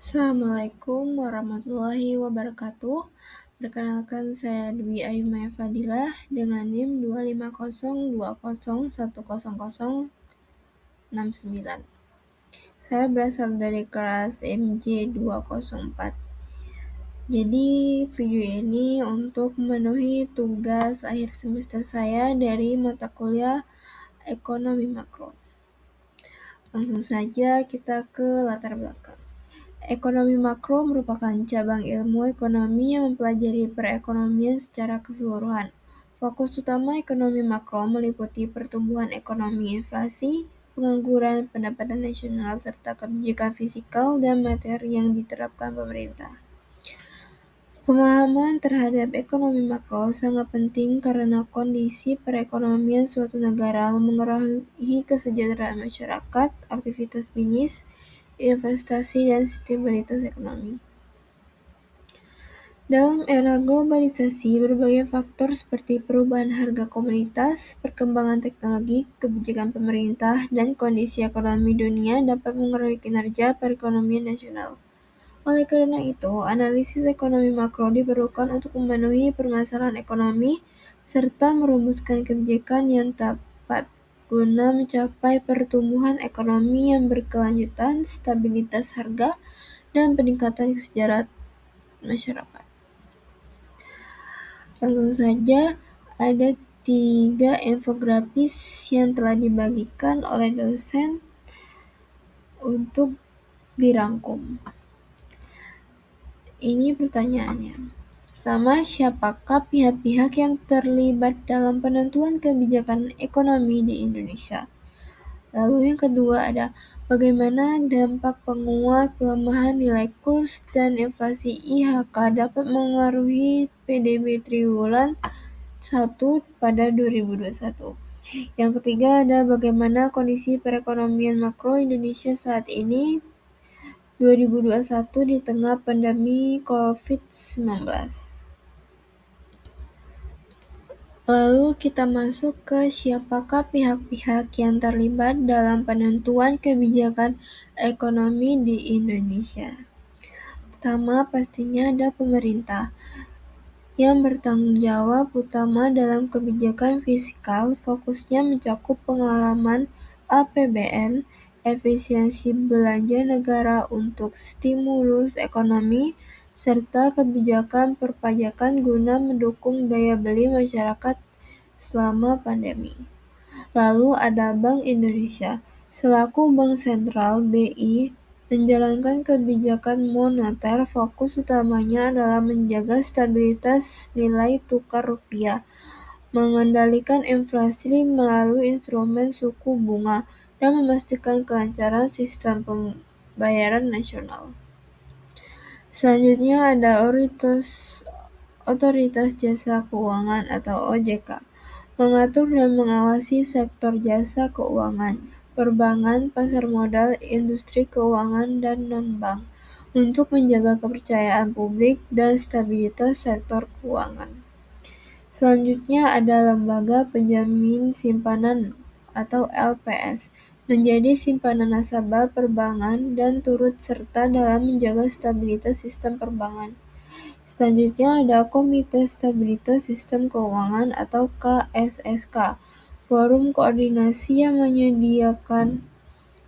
Assalamualaikum warahmatullahi wabarakatuh. Perkenalkan, saya Dwi Ayu Maya Fadilah dengan NIM 250201069. Saya berasal dari kelas MJ 204. Jadi video ini untuk memenuhi tugas akhir semester saya dari mata kuliah Ekonomi Makro. Langsung saja kita ke latar belakang. Ekonomi makro merupakan cabang ilmu ekonomi yang mempelajari perekonomian secara keseluruhan. Fokus utama ekonomi makro meliputi pertumbuhan ekonomi, inflasi, pengangguran, pendapatan nasional, serta kebijakan fiskal dan moneter yang diterapkan pemerintah. Pemahaman terhadap ekonomi makro sangat penting karena kondisi perekonomian suatu negara memengaruhi kesejahteraan masyarakat, aktivitas bisnis, investasi, dan stabilitas ekonomi. Dalam era globalisasi, berbagai faktor seperti perubahan harga komoditas, perkembangan teknologi, kebijakan pemerintah, dan kondisi ekonomi dunia dapat mengaruhi kinerja perekonomian nasional. Oleh karena itu, analisis ekonomi makro diperlukan untuk memenuhi permasalahan ekonomi serta merumuskan kebijakan yang tepat guna mencapai pertumbuhan ekonomi yang berkelanjutan, stabilitas harga, dan peningkatan kesejahteraan masyarakat. Langsung saja, ada 3 infografis yang telah dibagikan oleh dosen untuk dirangkum. Ini pertanyaannya. Pertama, siapakah pihak-pihak yang terlibat dalam penentuan kebijakan ekonomi di Indonesia? Lalu yang kedua ada, bagaimana dampak penguat pelemahan nilai kurs dan inflasi IHK dapat mengaruhi PDB triwulan 1 pada 2021. Yang ketiga ada, bagaimana kondisi perekonomian makro Indonesia saat ini 2021 di tengah pandemi COVID-19. Lalu kita masuk ke siapakah pihak-pihak yang terlibat dalam penentuan kebijakan ekonomi di Indonesia. Pertama, pastinya ada pemerintah yang bertanggung jawab utama dalam kebijakan fiskal. Fokusnya mencakup pengalaman APBN, efisiensi belanja negara untuk stimulus ekonomi, serta kebijakan perpajakan guna mendukung daya beli masyarakat selama pandemi. Lalu ada Bank Indonesia. Selaku Bank Sentral, BI menjalankan kebijakan moneter. Fokus utamanya adalah menjaga stabilitas nilai tukar rupiah, mengendalikan inflasi melalui instrumen suku bunga, dan memastikan kelancaran sistem pembayaran nasional. Selanjutnya ada Otoritas Jasa Keuangan atau OJK, mengatur dan mengawasi sektor jasa keuangan, perbankan, pasar modal, industri keuangan, dan non-bank untuk menjaga kepercayaan publik dan stabilitas sektor keuangan. Selanjutnya ada Lembaga Penjamin Simpanan atau LPS, menjadi simpanan nasabah perbankan dan turut serta dalam menjaga stabilitas sistem perbankan. Selanjutnya ada Komite Stabilitas Sistem Keuangan atau KSSK, forum koordinasi yang menyediakan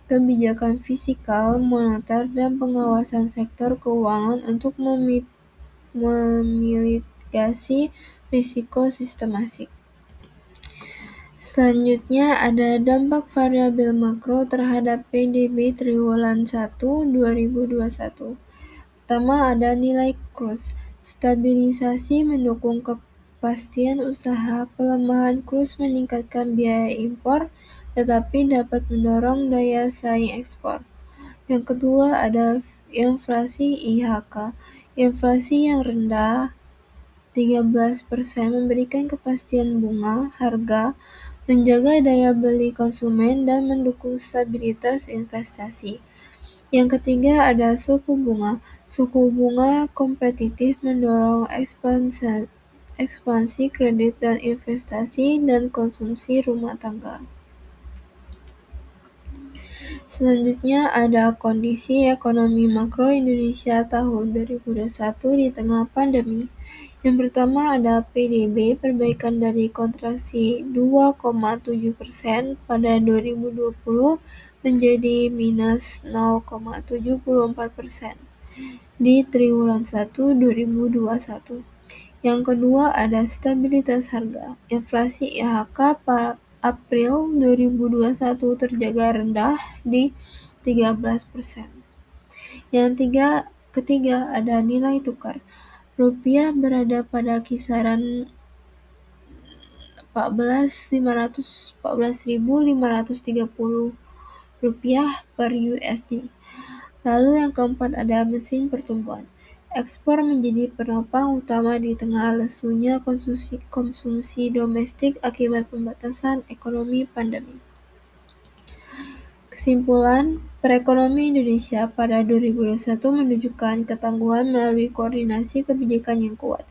kebijakan fiskal, moneter, dan pengawasan sektor keuangan untuk memitigasi risiko sistematik. Selanjutnya ada dampak variabel makro terhadap PDB triwulan 1 2021. Pertama ada nilai kurs. Stabilisasi mendukung kepastian usaha. Pelemahan kurs meningkatkan biaya impor, tetapi dapat mendorong daya saing ekspor. Yang kedua ada inflasi IHK. Inflasi yang rendah 13% memberikan kepastian bunga, harga, menjaga daya beli konsumen, dan mendukung stabilitas investasi. Yang ketiga ada suku bunga. Suku bunga kompetitif mendorong ekspansi kredit dan investasi dan konsumsi rumah tangga. Selanjutnya ada kondisi ekonomi makro Indonesia tahun 2021 di tengah pandemi. Yang pertama ada PDB perbaikan dari kontraksi 2,7% pada 2020 menjadi minus 0,74% di triwulan 1 2021. Yang kedua ada stabilitas harga. Inflasi IHK April 2021 terjaga rendah di 13%. Ketiga ada nilai tukar. Rupiah berada pada kisaran 14.530 rupiah per USD. Lalu yang keempat ada mesin pertumbuhan. Ekspor menjadi penopang utama di tengah lesunya konsumsi domestik akibat pembatasan ekonomi pandemi. Kesimpulan, perekonomian Indonesia pada 2021 menunjukkan ketangguhan melalui koordinasi kebijakan yang kuat.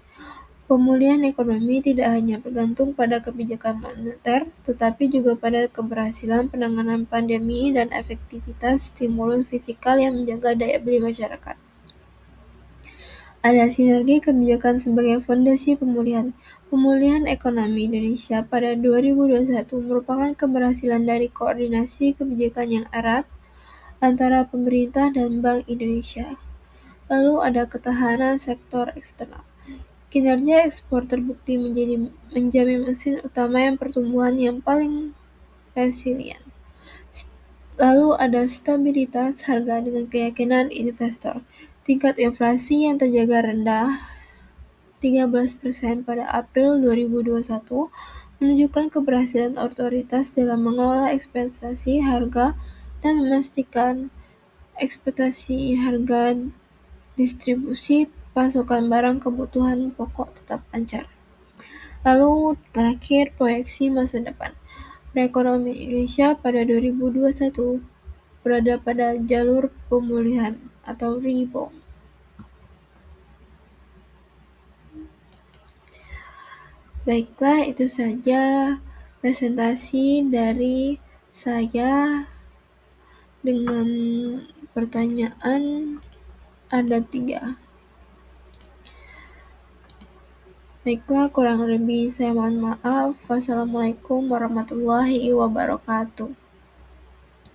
Pemulihan ekonomi tidak hanya bergantung pada kebijakan moneter, tetapi juga pada keberhasilan penanganan pandemi dan efektivitas stimulus fiskal yang menjaga daya beli masyarakat. Ada sinergi kebijakan sebagai fondasi pemulihan. Pemulihan ekonomi Indonesia pada 2021 merupakan keberhasilan dari koordinasi kebijakan yang erat antara pemerintah dan Bank Indonesia. Lalu ada ketahanan sektor eksternal. Kinerja ekspor terbukti menjamin mesin utama yang pertumbuhan yang paling resilient. Lalu ada stabilitas harga dengan keyakinan investor. Tingkat inflasi yang terjaga rendah 13% pada April 2021 menunjukkan keberhasilan otoritas dalam mengelola ekspektasi harga dan memastikan ekspektasi harga distribusi pasokan barang kebutuhan pokok tetap lancar. Lalu terakhir proyeksi masa depan. Perekonomian Indonesia pada 2021 berada pada jalur pemulihan atau rebound. Baiklah, itu saja presentasi dari saya dengan pertanyaan ada 3. Baiklah, kurang lebih saya mohon maaf. Wassalamualaikum warahmatullahi wabarakatuh.